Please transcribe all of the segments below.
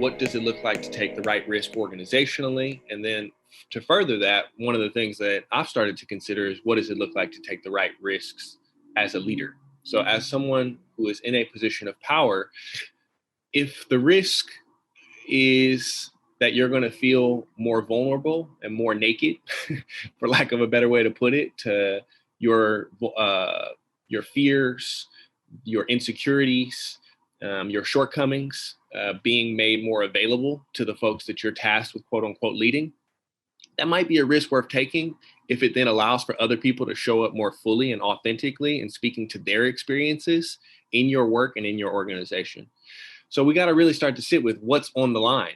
what does it look like to take the right risk organizationally? And then to further that, one of the things that I've started to consider is what does it look like to take the right risks as a leader? So as someone who is in a position of power, if the risk is that you're going to feel more vulnerable and more naked, for lack of a better way to put it, to your fears, your insecurities, your shortcomings being made more available to the folks that you're tasked with, quote unquote, leading. That might be a risk worth taking if it then allows for other people to show up more fully and authentically and speaking to their experiences in your work and in your organization. So we got to really start to sit with what's on the line.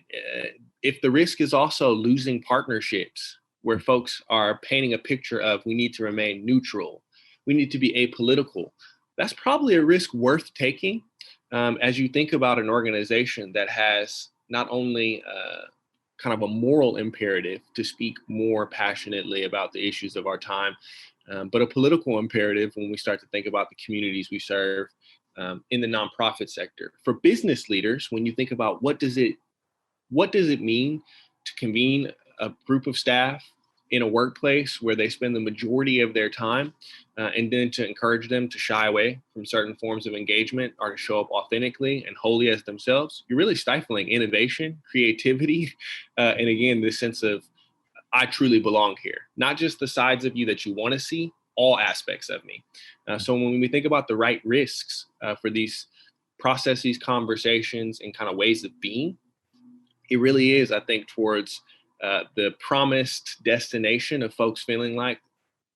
If the risk is also losing partnerships where folks are painting a picture of we need to remain neutral, we need to be apolitical, that's probably a risk worth taking as you think about an organization that has not only kind of a moral imperative to speak more passionately about the issues of our time, but a political imperative when we start to think about the communities we serve in the nonprofit sector. For business leaders, when you think about what does it mean to convene a group of staff in a workplace where they spend the majority of their time, and then to encourage them to shy away from certain forms of engagement or to show up authentically and wholly as themselves, you're really stifling innovation, creativity, and again, this sense of I truly belong here. Not just the sides of you that you want to see, all aspects of me. So when we think about the right risks for these processes, conversations, and kind of ways of being, it really is, I think, towards the promised destination of folks feeling like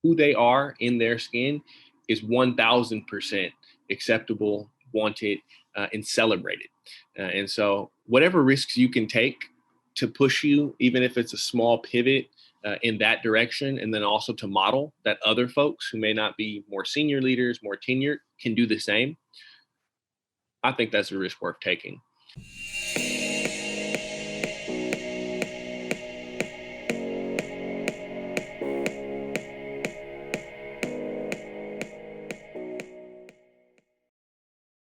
who they are in their skin is 1000% acceptable, wanted, and celebrated. And so whatever risks you can take to push you, even if it's a small pivot in that direction, and then also to model that other folks who may not be more senior leaders, more tenured, can do the same, I think that's a risk worth taking.